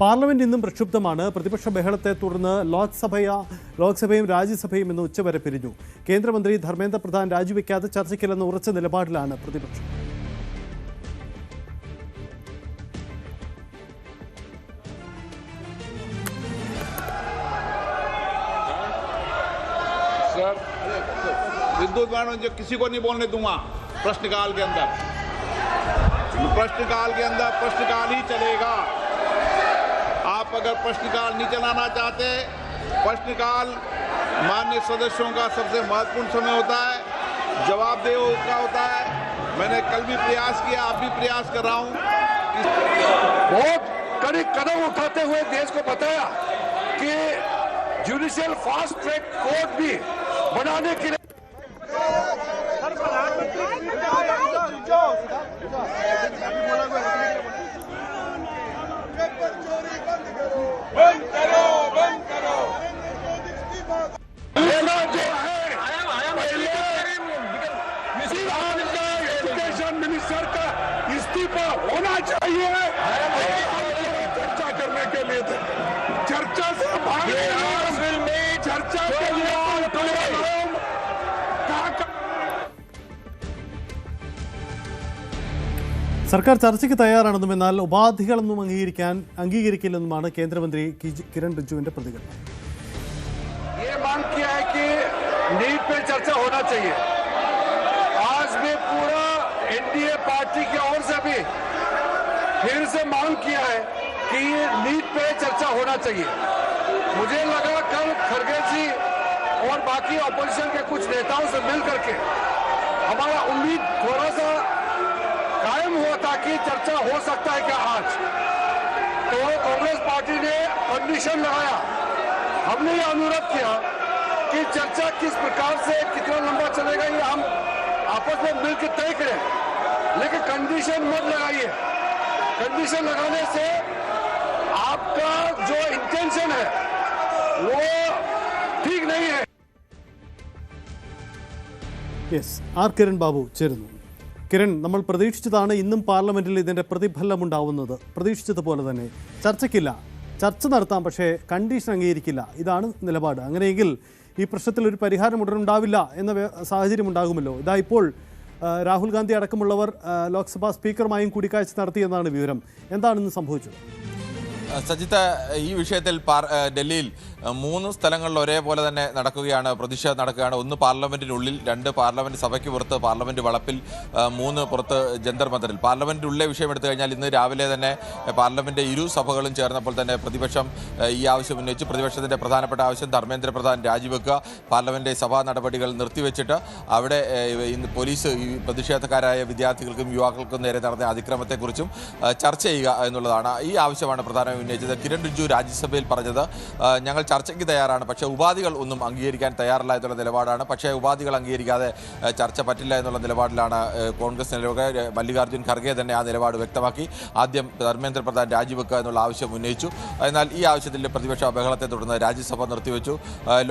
Parliament ഇന്നും പ്രക്ഷുബ്ധമാണ്. പ്രതിപക്ഷ ബഹളത്തെ തുടർന്ന് ലോക്സഭയും രാജ്യസഭയും ഇന്ന് ഉച്ചവരെ പിരിഞ്ഞു. കേന്ദ്രമന്ത്രി ധർമ്മേന്ദ്ര പ്രധാൻ രാജിവെക്കാതെ ചർച്ചയ്ക്കില്ലെന്ന ഉറച്ച നിലപാടിലാണ് പ്രതിപക്ഷം. सर, विद्युत मैडम जो किसी को नहीं बोलने दूंगा प्रश्नकाल के अंदर प्रश्नकाल ही चलेगा। आप अगर प्रश्नकाल नहीं चलाना चाहते, प्रश्नकाल माननीय सदस्यों का सबसे महत्वपूर्ण समय होता है, जवाबदेह का होता है। मैंने कल भी प्रयास किया, आप भी प्रयास कर रहा हूं। बहुत कड़े कदम उठाते हुए देश को बताया कि जुडिशियल फास्ट ट्रैक कोर्ट भी बनाने के लिए लेना जो है एजुकेशन मिनिस्टर का इस्तीफा होना चाहिए। चर्चा करने के लिए थे, चर्चा से भागे, चर्चा के लिए സർക്കാർ ചർച്ചയ്ക്ക് തയ്യാറാണെന്നും എന്നാൽ ഉപാധികളൊന്നും അംഗീകരിക്കില്ലെന്നുമാണ് കേന്ദ്രമന്ത്രി കിരൺ റിജിജുവിന്റെ പ്രതികരണം. ये मांग किया है कि नीट पे चर्चा होना चाहिए। आज में पूरा एनडीए पार्टी की ओर से भी फिर से मांग किया है कि ये नीट पे चर्चा होना चाहिए। मुझे लगा कल खड़गे जी और बाकी ऑपोजिशन के कुछ नेताओं से मिल करके हमारा उम्मीद थोड़ा सा कायम हुआ था कि चर्चा हो सकता है क्या आज। तो कांग्रेस पार्टी ने कंडीशन लगाया, हमने ये अनुरोध किया कि चर्चा किस प्रकार से कितना लंबा चलेगा ये हम आपस में मिलकर तय करें, लेकिन कंडीशन मत लगाइए। कंडीशन लगाने से आपका जो इंटेंशन है वो ठीक नहीं है। യെസ്, ആർ കിരൺ ബാബു ചേരുന്നു. കിരൺ, നമ്മൾ പ്രതീക്ഷിച്ചതാണ് ഇന്നും പാർലമെന്റിൽ ഇതിന്റെ പ്രതിഫലമുണ്ടാവുന്നത്. പ്രതീക്ഷിച്ചതുപോലെ തന്നെ ചർച്ചയ്ക്കില്ല, ചർച്ച നടത്താം, പക്ഷേ കണ്ടീഷൻ അംഗീകരിക്കില്ല, ഇതാണ് നിലപാട്. അങ്ങനെയെങ്കിൽ ഈ പ്രശ്നത്തിൽ ഒരു പരിഹാരം ഉടനുണ്ടാവില്ല എന്ന സാഹചര്യം ഉണ്ടാകുമല്ലോ. ഇതാ ഇപ്പോൾ രാഹുൽ ഗാന്ധി അടക്കമുള്ളവർ ലോക്സഭാ സ്പീക്കറുമായും കൂടിക്കാഴ്ച നടത്തിയെന്നാണ് വിവരം. എന്താണ് ഇന്ന് സംഭവിച്ചത്? സജിത്ത്, ഈ വിഷയത്തിൽ ഡൽഹിയിൽ 3 സ്ഥലങ്ങളിൽ ഒരേപോലെ തന്നെ പ്രതിഷേധം നടക്കുകയാണ്. 1 പാർലമെന്റിനുള്ളിൽ, 2 പാർലമെന്റ് സഭയ്ക്ക് പുറത്ത്, പാർലമെന്റ് വളപ്പിൽ, 3 പുറത്ത് ജന്തർ മന്ദറിൽ. പാർലമെന്റിനുള്ളിലെ വിഷയം എടുത്തു കഴിഞ്ഞാൽ ഇന്ന് രാവിലെ തന്നെ പാർലമെന്റ് ഇരു സഭകളും ചേർന്നപ്പോൾ തന്നെ പ്രതിപക്ഷം ഈ ആവശ്യം ഉന്നയിച്ചു. പ്രതിപക്ഷത്തിന്റെ പ്രധാനപ്പെട്ട ആവശ്യം ധർമ്മേന്ദ്ര പ്രധാൻ രാജിവെക്കുക, പാർലമെന്റ് സഭാ നടപടികൾ നിർത്തിവെച്ചിട്ട് അവിടെ ഇന്ന് പോലീസ് ഈ പ്രതിഷേധക്കാരായ വിദ്യാർത്ഥികൾക്കും യുവാക്കൾക്കും നേരെ നടന്ന അതിക്രമത്തെക്കുറിച്ചും ചർച്ച ചെയ്യുക എന്നുള്ളതാണ്. ഈ ആവശ്യമാണ് പ്രധാനമായും ഉന്നയിച്ചത്. കിരൺ റിജിജു രാജ്യസഭയിൽ പറഞ്ഞത്, ഞങ്ങൾ ചർച്ചയ്ക്ക് തയ്യാറാണ്, പക്ഷേ ഉപാധികൾ ഒന്നും അംഗീകരിക്കാൻ തയ്യാറില്ല എന്നുള്ള നിലപാടാണ്. പക്ഷേ ഉപാധികൾ അംഗീകരിക്കാതെ ചർച്ച പറ്റില്ല എന്നുള്ള നിലപാടിലാണ് കോൺഗ്രസ് നിലപാട്. മല്ലികാർജ്ജുൻ ഖർഗെ തന്നെ ആ നിലപാട് വ്യക്തമാക്കി. ആദ്യം ധർമ്മേന്ദ്ര പ്രധാൻ രാജിവെക്കുക എന്നുള്ള ആവശ്യം ഉന്നയിച്ചു. എന്നാൽ ഈ ആവശ്യത്തിൽ പ്രതിപക്ഷ ബഹളത്തെ തുടർന്ന് രാജ്യസഭ നിർത്തിവെച്ചു.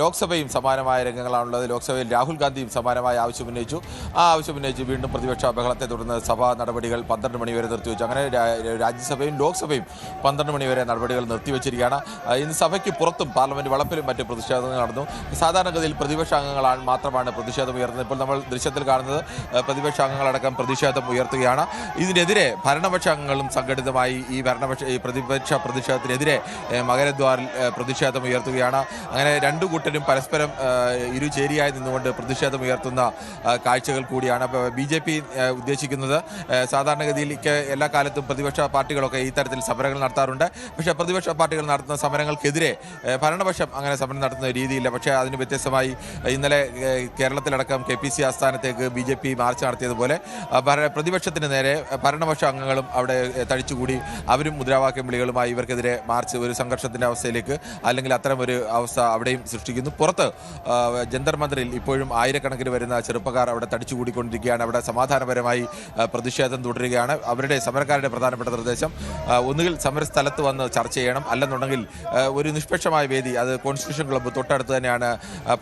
ലോക്സഭയും സമാനമായ രംഗങ്ങളാണുള്ളത്. ലോക്സഭയിൽ രാഹുൽ ഗാന്ധിയും സമാനമായ ആവശ്യം ഉന്നയിച്ചു. ആ ആവശ്യം ഉന്നയിച്ച് വീണ്ടും പ്രതിപക്ഷ ബഹളത്തെ തുടർന്ന് സഭാ നടപടികൾ 12 മണി വരെ നിർത്തിവെച്ചു. അങ്ങനെ രാജ്യസഭയും ലോക്സഭയും 12 മണി വരെ നടപടികൾ നിർത്തിവെച്ചിരിക്കുകയാണ്. ഇന്ന് സഭയ്ക്ക് പുറത്തും പാർലമെന്റ് വളപ്പിലും മറ്റ് പ്രതിഷേധങ്ങൾ നടന്നു. സാധാരണഗതിയിൽ പ്രതിപക്ഷ അംഗങ്ങളാണ് മാത്രമാണ് പ്രതിഷേധം ഉയർന്നത്. ഇപ്പോൾ നമ്മൾ ദൃശ്യത്തിൽ കാണുന്നത് പ്രതിപക്ഷ അംഗങ്ങളടക്കം പ്രതിഷേധം ഉയർത്തുകയാണ്. ഇതിനെതിരെ ഭരണപക്ഷ അംഗങ്ങളും സംഘടിതമായി ഈ പ്രതിപക്ഷ പ്രതിഷേധത്തിനെതിരെ മകരദ്വാറിൽ പ്രതിഷേധം ഉയർത്തുകയാണ്. അങ്ങനെ രണ്ടു കൂട്ടരും പരസ്പരം ഇരുചേരിയായി നിന്നുകൊണ്ട് പ്രതിഷേധം ഉയർത്തുന്ന കാഴ്ചകൾ കൂടിയാണ്. BJP ഉദ്ദേശിക്കുന്നത്, സാധാരണഗതിയിൽ എല്ലാ കാലത്തും പ്രതിപക്ഷ പാർട്ടികളൊക്കെ ഈ തരത്തിൽ സമരങ്ങൾ നടത്താറുണ്ട്. പക്ഷേ പ്രതിപക്ഷ പാർട്ടികൾ നടത്തുന്ന സമരങ്ങൾക്കെതിരെ ഭരണപക്ഷം അങ്ങനെ സമരം നടത്തുന്ന രീതിയില്ല. പക്ഷേ അതിന് വ്യത്യസ്തമായി ഇന്നലെ കേരളത്തിലടക്കം KPC ആസ്ഥാനത്തേക്ക് BJP മാർച്ച് നടത്തിയതുപോലെ പ്രതിപക്ഷത്തിന് നേരെ ഭരണപക്ഷ അംഗങ്ങളും അവിടെ തടിച്ചുകൂടി അവരും മുദ്രാവാക്യം വിളികളുമായി ഇവർക്കെതിരെ മാർച്ച് ഒരു സംഘർഷത്തിൻ്റെ അവസ്ഥയിലേക്ക്, അല്ലെങ്കിൽ അത്തരം ഒരു അവസ്ഥ അവിടെയും സൃഷ്ടിക്കുന്നു. പുറത്ത് ജന്തർ മന്ദറിൽ ഇപ്പോഴും ആയിരക്കണക്കിന് വരുന്ന ചെറുപ്പക്കാർ അവിടെ തടിച്ചുകൂടിക്കൊണ്ടിരിക്കുകയാണ്. അവിടെ സമാധാനപരമായി പ്രതിഷേധം തുടരുകയാണ്. സമരക്കാരുടെ പ്രധാനപ്പെട്ട നിർദ്ദേശം ഒന്നുകിൽ സമരസ്ഥലത്ത് വന്ന് ചർച്ച ചെയ്യണം, അല്ലെന്നുണ്ടെങ്കിൽ ഒരു നിഷ്പക്ഷമായ വേദി അത് കോൺസ്റ്റിറ്റ്യൂഷൻ ക്ലബ്ബ് തൊട്ടടുത്ത് തന്നെയാണ്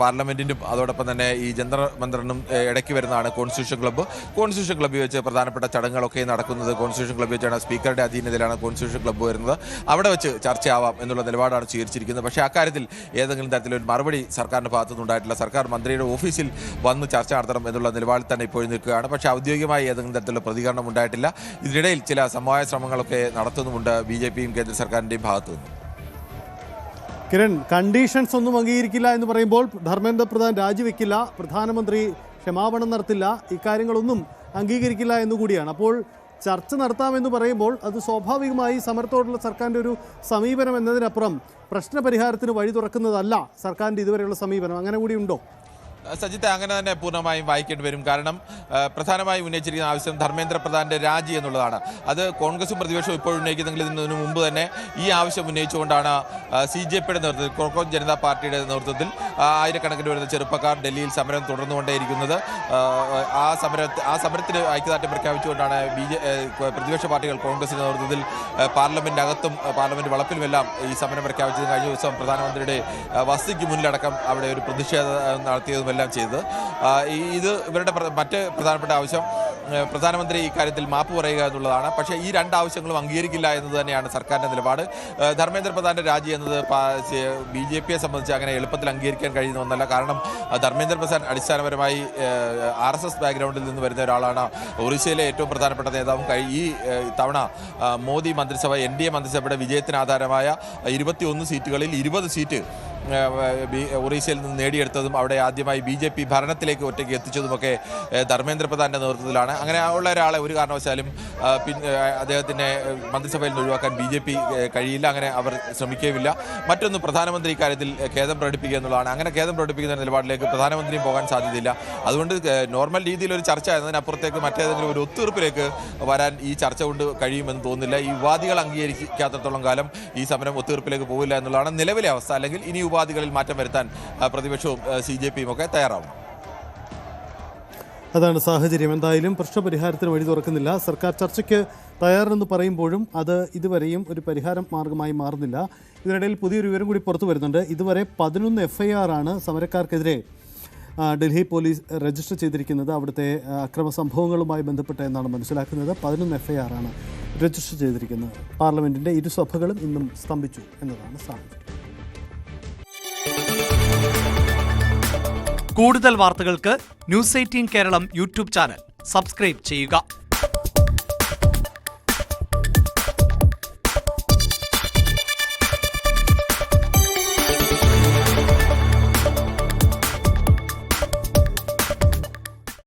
പാർലമെന്റിനും അതോടൊപ്പം തന്നെ ഈ ജന്തർ മന്ദറിനും ഇടയ്ക്ക് വരുന്നതാണ് കോൺസ്റ്റിറ്റ്യൂഷൻ ക്ലബ്ബ്. കോൺസ്റ്റിറ്റ്യൂഷൻ ക്ലബ്ബിൽ വെച്ച് പ്രധാനപ്പെട്ട ചടങ്ങുകളൊക്കെ നടക്കുന്നത് കോൺസ്റ്റിറ്റ്യൂഷൻ ക്ലബ്ബിൽ വെച്ചാണ്. സ്പീക്കറുടെ അധീനതയിലാണ് കോൺസ്റ്റിറ്റ്യൂഷൻ ക്ലബ്ബ് വരുന്നത്. അവിടെ വെച്ച് ചർച്ചയാവാം എന്നുള്ള നിലപാടാണ് സ്വീകരിച്ചിരിക്കുന്നത്. പക്ഷേ അക്കാര്യത്തിൽ ഏതെങ്കിലും തരത്തിലൊരു മറുപടി സർക്കാരിൻ്റെ ഭാഗത്തുനിന്നുണ്ടായിട്ടില്ല. സർക്കാർ മന്ത്രിയുടെ ഓഫീസിൽ വന്ന് ചർച്ച നടത്തണം എന്നുള്ള നിലപാടിൽ തന്നെ ഇപ്പോൾ നിൽക്കുകയാണ്. പക്ഷേ ഔദ്യോഗികമായി ഏതെങ്കിലും തരത്തിലുള്ള പ്രതികരണം ഉണ്ടായിട്ടില്ല. ഇതിനിടയിൽ ചില സമവായ ശ്രമങ്ങളൊക്കെ നടത്തുന്നുമുണ്ട് BJPയും കേന്ദ്ര സർക്കാരിൻ്റെയും ഭാഗത്തു നിന്ന്. കിരൺ, കണ്ടീഷൻസ് ഒന്നും അംഗീകരിക്കില്ല എന്ന് പറയുമ്പോൾ ധർമ്മേന്ദ്ര പ്രധാൻ രാജിവെക്കില്ല, പ്രധാനമന്ത്രി ക്ഷമാപണം നടത്തില്ല, ഇക്കാര്യങ്ങളൊന്നും അംഗീകരിക്കില്ല എന്നുകൂടിയാണ്. അപ്പോൾ ചർച്ച നടത്താമെന്ന് പറയുമ്പോൾ അത് സ്വാഭാവികമായി സമരത്തോടുള്ള സർക്കാരിൻ്റെ ഒരു സമീപനം എന്നതിനപ്പുറം പ്രശ്നപരിഹാരത്തിന് വഴി തുറക്കുന്നതല്ല സർക്കാരിൻ്റെ ഇതുവരെയുള്ള സമീപനം. അങ്ങനെ കൂടി ഉണ്ടോ? സജിത്ത്, അങ്ങനെ തന്നെ പൂർണ്ണമായും വായിക്കേണ്ടി വരും. കാരണം പ്രധാനമായും ഉന്നയിച്ചിരിക്കുന്ന ആവശ്യം ധർമ്മേന്ദ്ര പ്രധാന്റെ രാജി എന്നുള്ളതാണ്. അത് കോൺഗ്രസും പ്രതിപക്ഷവും ഇപ്പോൾ ഉന്നയിക്കുന്നെങ്കിൽ ഇതിനു മുമ്പ് തന്നെ ഈ ആവശ്യം ഉന്നയിച്ചുകൊണ്ടാണ് CJPയുടെ നേതൃത്വത്തിൽ, കോൺഗ്രസ് ജനതാ പാർട്ടിയുടെ നേതൃത്വത്തിൽ ആയിരക്കണക്കിന് വരുന്ന ചെറുപ്പക്കാർ ഡൽഹിയിൽ സമരം തുടർന്നുകൊണ്ടേയിരിക്കുന്നത്. ആ സമരത്തിന് ഐക്യദാർഢ്യം പ്രഖ്യാപിച്ചുകൊണ്ടാണ് പ്രതിപക്ഷ പാർട്ടികൾ കോൺഗ്രസിന്റെ നേതൃത്വത്തിൽ പാർലമെന്റിനകത്തും പാർലമെന്റ് വളപ്പിലുമെല്ലാം ഈ സമരം പ്രഖ്യാപിച്ചത്. കഴിഞ്ഞ ദിവസം പ്രധാനമന്ത്രിയുടെ വസതിക്ക് മുന്നിലടക്കം അവിടെ ഒരു പ്രതിഷേധം നടത്തിയതും എല്ലാം ചെയ്തത്. ഇത് ഇവരുടെ മറ്റ് പ്രധാനപ്പെട്ട ആവശ്യം പ്രധാനമന്ത്രി ഇക്കാര്യത്തിൽ മാപ്പ് പറയുക എന്നുള്ളതാണ്. പക്ഷേ ഈ രണ്ട് ആവശ്യങ്ങളും അംഗീകരിക്കില്ല എന്നത് തന്നെയാണ് സർക്കാരിൻ്റെ നിലപാട്. ധർമ്മേന്ദ്ര പ്രധാന്റെ രാജി എന്നത് BJPയെ സംബന്ധിച്ച് അങ്ങനെ എളുപ്പത്തിൽ അംഗീകരിക്കാൻ കഴിയുന്ന ഒന്നല്ല. കാരണം ധർമ്മേന്ദ്ര പ്രധാൻ അടിസ്ഥാനപരമായി RSS ബാക്ക്ഗ്രൗണ്ടിൽ നിന്ന് വരുന്ന ഒരാളാണ്. ഒറീസയിലെ ഏറ്റവും പ്രധാനപ്പെട്ട നേതാവും ഈ തവണ മോദി മന്ത്രിസഭ NDA മന്ത്രിസഭയുടെ വിജയത്തിന് ആധാരമായ 21 സീറ്റുകളിൽ 20 സീറ്റ് ഒറീസയിൽ നിന്ന് നേടിയെടുത്തതും അവിടെ ആദ്യമായി BJP ഭരണത്തിലേക്ക് ഒറ്റയ്ക്ക് എത്തിച്ചതുമൊക്കെ ധർമ്മേന്ദ്ര പ്രധാന്റെ നേതൃത്വത്തിലാണ്. അങ്ങനെ ഉള്ള ഒരാളെ ഒരു കാരണവശാലും അദ്ദേഹത്തിൻ്റെ മന്ത്രിസഭയിൽ നിന്ന് ഒഴിവാക്കാൻ BJP കഴിയില്ല. അങ്ങനെ അവർ ശ്രമിക്കുകയുമില്ല. മറ്റൊന്ന്, പ്രധാനമന്ത്രി ഇക്കാര്യത്തിൽ ഖേദം പ്രകടിപ്പിക്കുക എന്നുള്ളതാണ്. അങ്ങനെ ഖേദം പ്രകടിപ്പിക്കുന്ന നിലപാടിലേക്ക് പ്രധാനമന്ത്രിയും പോകാൻ സാധ്യതയില്ല. അതുകൊണ്ട് നോർമൽ രീതിയിലൊരു ചർച്ച എന്നതിനപ്പുറത്തേക്ക് മറ്റേതെങ്കിലും ഒരു ഒത്തുതീർപ്പിലേക്ക് വരാൻ ഈ ചർച്ച കൊണ്ട് കഴിയുമെന്ന് തോന്നുന്നില്ല. ഈ ഉപാധികൾ അംഗീകരിക്കാത്തത്തോളം കാലം ഈ സമരം ഒത്തുതീർപ്പിലേക്ക് പോകില്ല എന്നുള്ളതാണ് നിലവിലെ അവസ്ഥ. അല്ലെങ്കിൽ ഇനി ഉപാധികളിൽ മാറ്റം വരുത്താൻ പ്രതിപക്ഷവും CJPയും ഒക്കെ തയ്യാറാവും. അതാണ് സാഹചര്യം. എന്തായാലും പ്രശ്നപരിഹാരത്തിന് വഴി തുറക്കുന്നില്ല. സർക്കാർ ചർച്ചയ്ക്ക് തയ്യാറെന്ന് പറയുമ്പോഴും അത് ഇതുവരെയും ഒരു പരിഹാരം മാർഗമായി മാറുന്നില്ല. ഇതിനിടയിൽ പുതിയൊരു വിവരം കൂടി പുറത്തു വരുന്നുണ്ട്. ഇതുവരെ 11 FIR ആണ് സമരക്കാർക്കെതിരെ ഡൽഹി പോലീസ് രജിസ്റ്റർ ചെയ്തിരിക്കുന്നത്. അവിടുത്തെ അക്രമ സംഭവങ്ങളുമായി ബന്ധപ്പെട്ട് എന്നാണ് മനസ്സിലാക്കുന്നത്. 11 FIR ആണ് രജിസ്റ്റർ ചെയ്തിരിക്കുന്നത്. പാർലമെന്റിന്റെ ഇരുസഭകളും ഇന്നും സ്തംഭിച്ചു എന്നതാണ് സാഹചര്യം. കൂടുതൽ വാർത്തകൾക്ക് News 18 Keralam YouTube channel subscribe ചെയ്യുക.